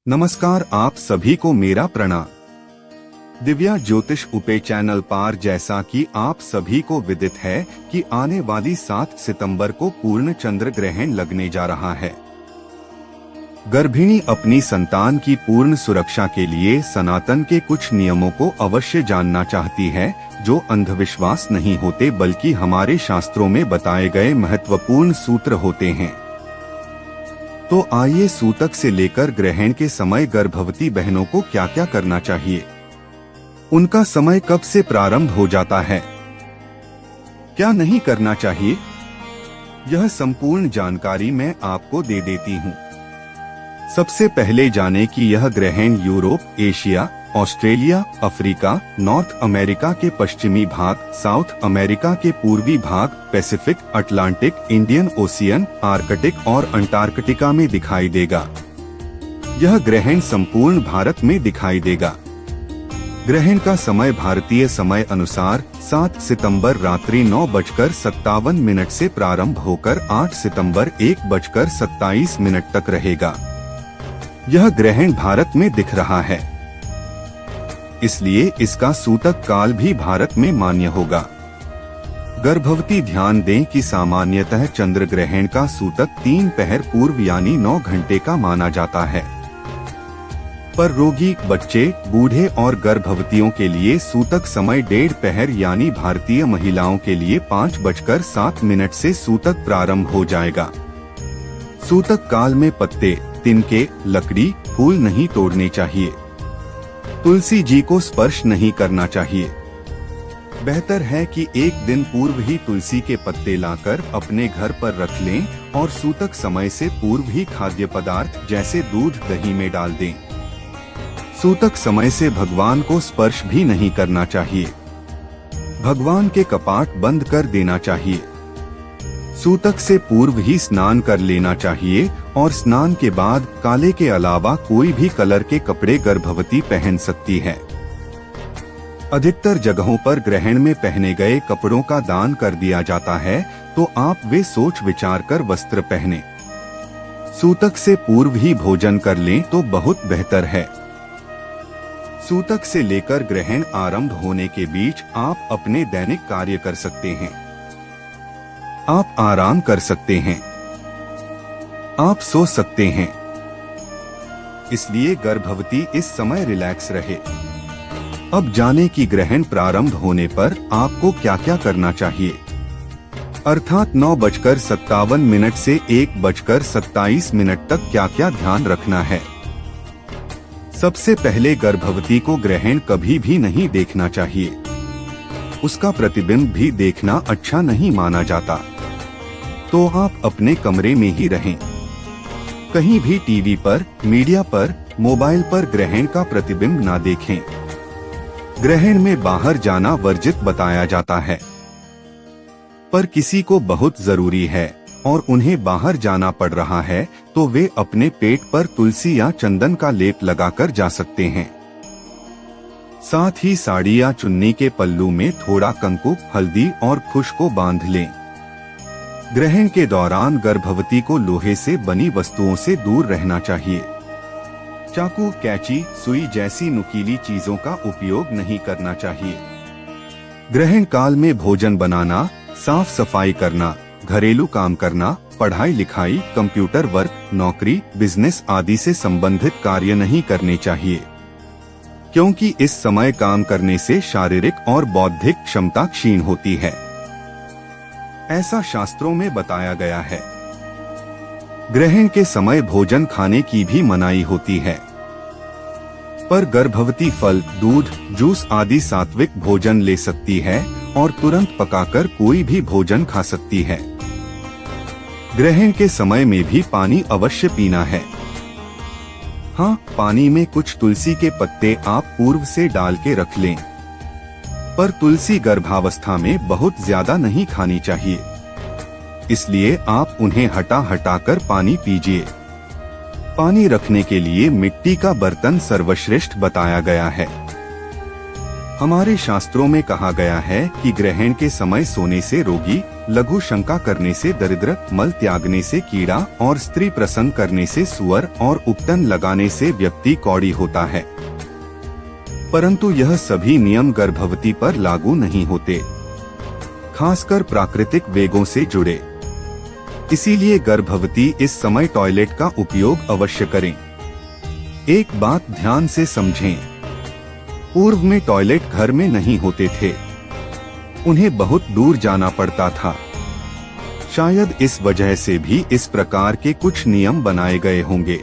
नमस्कार, आप सभी को मेरा प्रणाम। दिव्या ज्योतिष उपे चैनल पर जैसा कि आप सभी को विदित है कि आने वाली 7 सितंबर को पूर्ण चंद्र ग्रहण लगने जा रहा है। गर्भिणी अपनी संतान की पूर्ण सुरक्षा के लिए सनातन के कुछ नियमों को अवश्य जानना चाहती है, जो अंधविश्वास नहीं होते बल्कि हमारे शास्त्रों में बताए गए महत्वपूर्ण सूत्र होते हैं। तो आइए सूतक से लेकर ग्रहण के समय गर्भवती बहनों को क्या क्या करना चाहिए, उनका समय कब से प्रारंभ हो जाता है, क्या नहीं करना चाहिए, यह संपूर्ण जानकारी मैं आपको दे देती हूँ। सबसे पहले जाने कि यह ग्रहण Europe, Asia, Australia, Africa, north America के पश्चिमी भाग, साउथ अमेरिका के पूर्वी भाग, Pacific, Atlantic, Indian ocean, Arctic और अंटार्कटिका में दिखाई देगा। यह ग्रहण संपूर्ण भारत में दिखाई देगा। ग्रहण का समय भारतीय समय अनुसार 7 सितंबर रात्रि 9:57 से प्रारंभ होकर 8 सितंबर 1:27 तक रहेगा। यह ग्रहण भारत में दिख रहा है, इसलिए इसका सूतक काल भी भारत में मान्य होगा। गर्भवती ध्यान दें कि सामान्यतः चंद्र ग्रहण का सूतक 3 पहर पूर्व यानी 9 घंटे का माना जाता है, पर रोगी, बच्चे, बूढ़े और गर्भवतियों के लिए सूतक समय 1.5 पहर यानी भारतीय महिलाओं के लिए 5:07 से सूतक प्रारंभ हो जाएगा। सूतक काल में पत्ते, तिनके, लकड़ी, फूल नहीं तोड़ने चाहिए। तुलसी जी को स्पर्श नहीं करना चाहिए। बेहतर है कि एक दिन पूर्व ही तुलसी के पत्ते लाकर अपने घर पर रख लें और सूतक समय से पूर्व ही खाद्य पदार्थ जैसे दूध, दही में डाल दें। सूतक समय से भगवान को स्पर्श भी नहीं करना चाहिए। भगवान के कपाट बंद कर देना चाहिए। सूतक से पूर्व ही स्नान कर लेना चाहिए और स्नान के बाद काले के अलावा कोई भी कलर के कपड़े गर्भवती पहन सकती है। अधिकतर जगहों पर ग्रहण में पहने गए कपड़ों का दान कर दिया जाता है, तो आप वे सोच विचार कर वस्त्र पहने। सूतक से पूर्व ही भोजन कर लें तो बहुत बेहतर है। सूतक से लेकर ग्रहण आरंभ होने के बीच आप अपने दैनिक कार्य कर सकते हैं। आप आराम कर सकते हैं, आप सो सकते हैं, इसलिए गर्भवती इस समय रिलैक्स रहे। अब जाने कि ग्रहण प्रारंभ होने पर आपको क्या क्या करना चाहिए, अर्थात 9:57 से 1:27 तक क्या क्या ध्यान रखना है। सबसे पहले गर्भवती को ग्रहण कभी भी नहीं देखना चाहिए। उसका प्रतिबिंब भी देखना अच्छा नहीं माना जाता, तो आप अपने कमरे में ही रहें। कहीं भी टीवी पर, मीडिया पर, मोबाइल पर ग्रहण का प्रतिबिंब ना देखें। ग्रहण में बाहर जाना वर्जित बताया जाता है, पर किसी को बहुत जरूरी है और उन्हें बाहर जाना पड़ रहा है, तो वे अपने पेट पर तुलसी या चंदन का लेप लगाकर जा सकते हैं। साथ ही साड़ी या चुन्नी के पल्लू में थोड़ा कंकु, हल्दी और खुश को बांध लें। ग्रहण के दौरान गर्भवती को लोहे से बनी वस्तुओं से दूर रहना चाहिए। चाकू, कैंची, सुई जैसी नुकीली चीजों का उपयोग नहीं करना चाहिए। ग्रहण काल में भोजन बनाना, साफ सफाई करना, घरेलू काम करना, पढ़ाई लिखाई, कंप्यूटर वर्क, नौकरी, बिजनेस आदि से संबंधित कार्य नहीं करने चाहिए, क्योंकि इस समय काम करने से शारीरिक और बौद्धिक क्षमता क्षीण होती है। ऐसा शास्त्रों में बताया गया है। ग्रहण के समय भोजन खाने की भी मनाही होती है, पर गर्भवती फल, दूध, जूस आदि सात्विक भोजन ले सकती है और तुरंत पकाकर कोई भी भोजन खा सकती है। ग्रहण के समय में भी पानी अवश्य पीना है। हाँ, पानी में कुछ तुलसी के पत्ते आप पूर्व से डाल के रख लें, पर तुलसी गर्भावस्था में बहुत ज्यादा नहीं खानी चाहिए, इसलिए आप उन्हें हटा कर पानी पीजिए। पानी रखने के लिए मिट्टी का बर्तन सर्वश्रेष्ठ बताया गया है। हमारे शास्त्रों में कहा गया है कि ग्रहण के समय सोने से रोगी, लघु शंका करने से दरिद्र, मल त्यागने से कीड़ा और स्त्री प्रसंग करने से सुअर और उपटन लगाने से व्यक्ति कौड़ी होता है। परंतु यह सभी नियम गर्भवती पर लागू नहीं होते, खासकर प्राकृतिक वेगों से जुड़े। इसीलिए गर्भवती इस समय टॉयलेट का उपयोग अवश्य करें। एक बात ध्यान से समझें, पूर्व में टॉयलेट घर में नहीं होते थे, उन्हें बहुत दूर जाना पड़ता था। शायद इस वजह से भी इस प्रकार के कुछ नियम बनाए गए होंगे।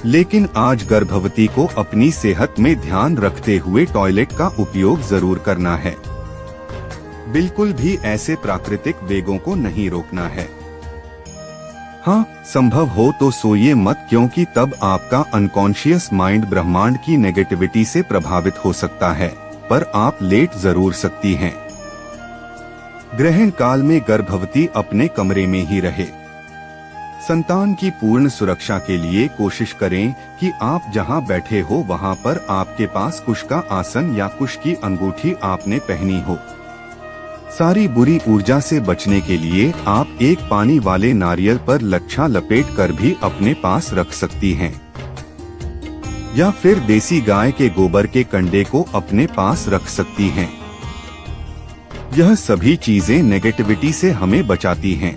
लेकिन आज गर्भवती को अपनी सेहत में ध्यान रखते हुए टॉयलेट का उपयोग जरूर करना है। बिल्कुल भी ऐसे प्राकृतिक वेगों को नहीं रोकना है। हाँ, संभव हो तो सोइए मत, क्योंकि तब आपका अनकॉन्शियस माइंड ब्रह्मांड की नेगेटिविटी से प्रभावित हो सकता है, पर आप लेट जरूर सकती हैं। ग्रहण काल में गर्भवती अपने कमरे में ही रहे। संतान की पूर्ण सुरक्षा के लिए कोशिश करें कि आप जहां बैठे हो वहां पर आपके पास कुश का आसन या कुश की अंगूठी आपने पहनी हो। सारी बुरी ऊर्जा से बचने के लिए आप एक पानी वाले नारियल पर लच्छा लपेट कर भी अपने पास रख सकती हैं, या फिर देसी गाय के गोबर के कंडे को अपने पास रख सकती हैं। यह सभी चीजें नेगेटिविटी से हमें बचाती हैं।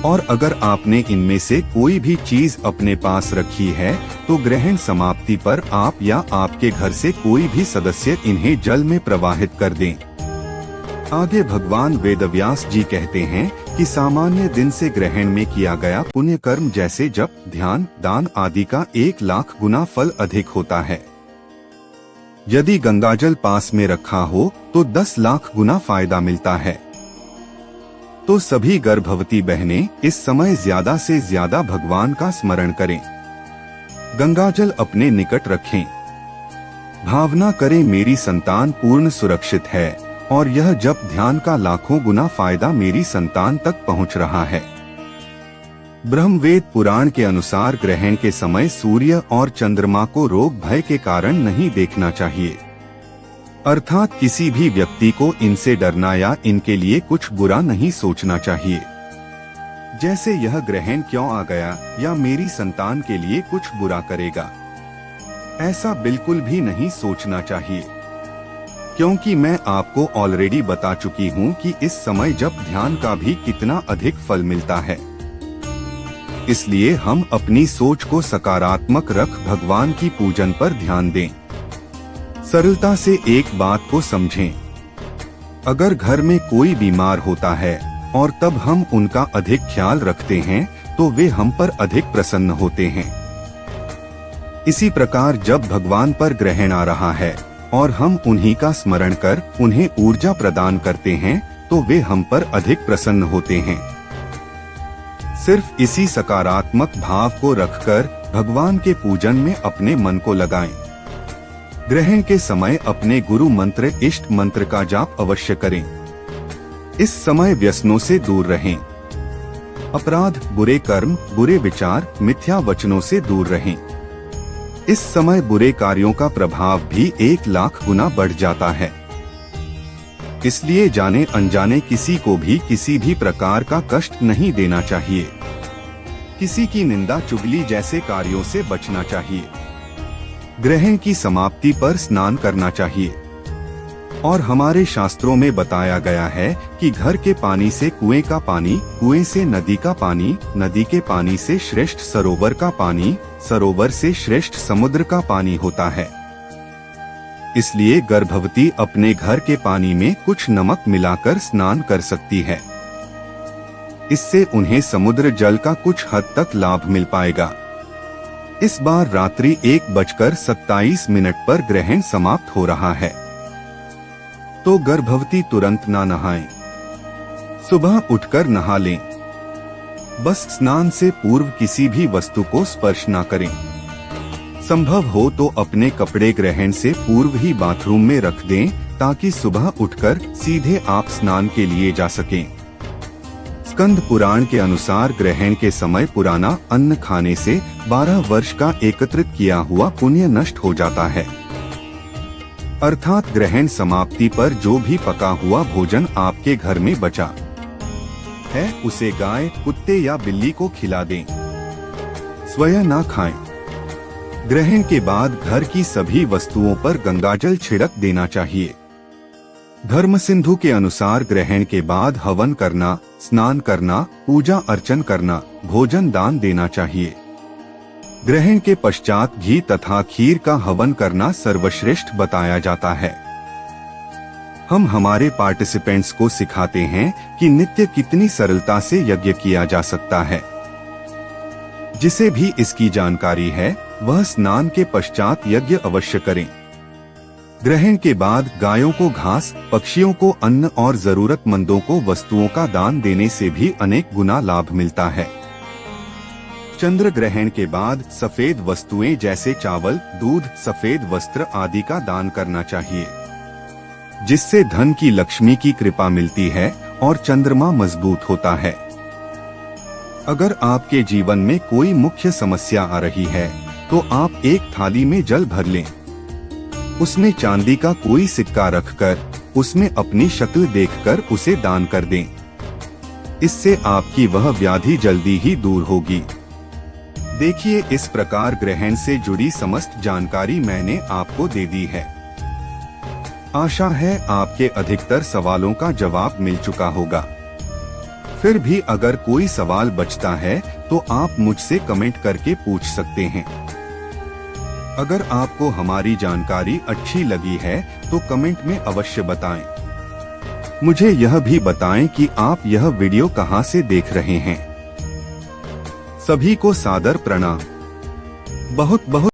और अगर आपने इनमें से कोई भी चीज अपने पास रखी है तो ग्रहण समाप्ति पर आप या आपके घर से कोई भी सदस्य इन्हें जल में प्रवाहित कर दें। आगे भगवान वेदव्यास जी कहते हैं कि सामान्य दिन से ग्रहण में किया गया पुण्य कर्म जैसे जप, ध्यान, दान आदि का 1,00,000 गुना फल अधिक होता है। यदि गंगाजल पास में रखा हो तो 10 लाख गुना फायदा मिलता है। तो सभी गर्भवती बहनें इस समय ज्यादा से ज्यादा भगवान का स्मरण करें, गंगाजल अपने निकट रखें, भावना करें मेरी संतान पूर्ण सुरक्षित है और यह जप ध्यान का लाखों गुना फायदा मेरी संतान तक पहुंच रहा है। ब्रह्मवेद पुराण के अनुसार ग्रहण के समय सूर्य और चंद्रमा को रोग भय के कारण नहीं देखना चाहिए, अर्थात किसी भी व्यक्ति को इनसे डरना या इनके लिए कुछ बुरा नहीं सोचना चाहिए, जैसे यह ग्रहण क्यों आ गया या मेरी संतान के लिए कुछ बुरा करेगा। ऐसा बिल्कुल भी नहीं सोचना चाहिए, क्योंकि मैं आपको ऑलरेडी बता चुकी हूँ कि इस समय जप ध्यान का भी कितना अधिक फल मिलता है। इसलिए हम अपनी सोच को सकारात्मक रख भगवान की पूजन पर ध्यान दें। सरलता से एक बात को समझें, अगर घर में कोई बीमार होता है और तब हम उनका अधिक ख्याल रखते हैं तो वे हम पर अधिक प्रसन्न होते हैं। इसी प्रकार जब भगवान पर ग्रहण आ रहा है और हम उन्हीं का स्मरण कर उन्हें ऊर्जा प्रदान करते हैं तो वे हम पर अधिक प्रसन्न होते हैं। सिर्फ इसी सकारात्मक भाव को रखकर भगवान के पूजन में अपने मन को लगाएं। ग्रहण के समय अपने गुरु मंत्र, इष्ट मंत्र का जाप अवश्य करें। इस समय व्यसनों से दूर रहें, अपराध, बुरे कर्म, बुरे विचार, मिथ्या वचनों से दूर रहें। इस समय बुरे कार्यों का प्रभाव भी 1,00,000 गुना बढ़ जाता है। इसलिए जाने अनजाने किसी को भी किसी भी प्रकार का कष्ट नहीं देना चाहिए। किसी की निंदा, चुगली जैसे कार्यों से बचना चाहिए। ग्रहण की समाप्ति पर स्नान करना चाहिए और हमारे शास्त्रों में बताया गया है कि घर के पानी से कुएं का पानी, कुएं से नदी का पानी, नदी के पानी से श्रेष्ठ सरोवर का पानी, सरोवर से श्रेष्ठ समुद्र का पानी होता है। इसलिए गर्भवती अपने घर के पानी में कुछ नमक मिलाकर स्नान कर सकती है। इससे उन्हें समुद्र जल का कुछ हद तक लाभ मिल पाएगा। इस बार रात्रि 1:27 पर ग्रहण समाप्त हो रहा है, तो गर्भवती तुरंत ना नहाएं, सुबह उठकर नहा लें। बस स्नान से पूर्व किसी भी वस्तु को स्पर्श ना करें। संभव हो तो अपने कपड़े ग्रहण से पूर्व ही बाथरूम में रख दें ताकि सुबह उठकर सीधे आप स्नान के लिए जा सकें। स्कंद पुराण के अनुसार ग्रहण के समय पुराना अन्न खाने से 12 वर्ष का एकत्रित किया हुआ पुण्य नष्ट हो जाता है। अर्थात ग्रहण समाप्ति पर जो भी पका हुआ भोजन आपके घर में बचा है उसे गाय, कुत्ते या बिल्ली को खिला दें, स्वयं ना खाएं। ग्रहण के बाद घर की सभी वस्तुओं पर गंगाजल छिड़क देना चाहिए। धर्म सिंधु के अनुसार ग्रहण के बाद हवन करना, स्नान करना, पूजा अर्चन करना, भोजन दान देना चाहिए। ग्रहण के पश्चात घी तथा खीर का हवन करना सर्वश्रेष्ठ बताया जाता है। हम हमारे पार्टिसिपेंट्स को सिखाते हैं कि नित्य कितनी सरलता से यज्ञ किया जा सकता है। जिसे भी इसकी जानकारी है वह स्नान के पश्चात यज्ञ अवश्य करें। ग्रहण के बाद गायों को घास, पक्षियों को अन्न और जरूरतमंदों को वस्तुओं का दान देने से भी अनेक गुना लाभ मिलता है। चंद्र ग्रहण के बाद सफेद वस्तुएं जैसे चावल, दूध, सफेद वस्त्र आदि का दान करना चाहिए, जिससे धन की लक्ष्मी की कृपा मिलती है और चंद्रमा मजबूत होता है। अगर आपके जीवन में कोई मुख्य समस्या आ रही है तो आप एक थाली में जल भर लें, उसमें चांदी का कोई सिक्का रखकर उसमें अपनी शक्ल देखकर उसे दान कर दें। इससे आपकी वह व्याधि जल्दी ही दूर होगी। देखिए, इस प्रकार ग्रहण से जुड़ी समस्त जानकारी मैंने आपको दे दी है। आशा है आपके अधिकतर सवालों का जवाब मिल चुका होगा। फिर भी अगर कोई सवाल बचता है तो आप मुझसे कमेंट करके पूछ सकते हैं। अगर आपको हमारी जानकारी अच्छी लगी है तो कमेंट में अवश्य बताएं। मुझे यह भी बताएं कि आप यह वीडियो कहां से देख रहे हैं। सभी को सादर प्रणाम। बहुत बहुत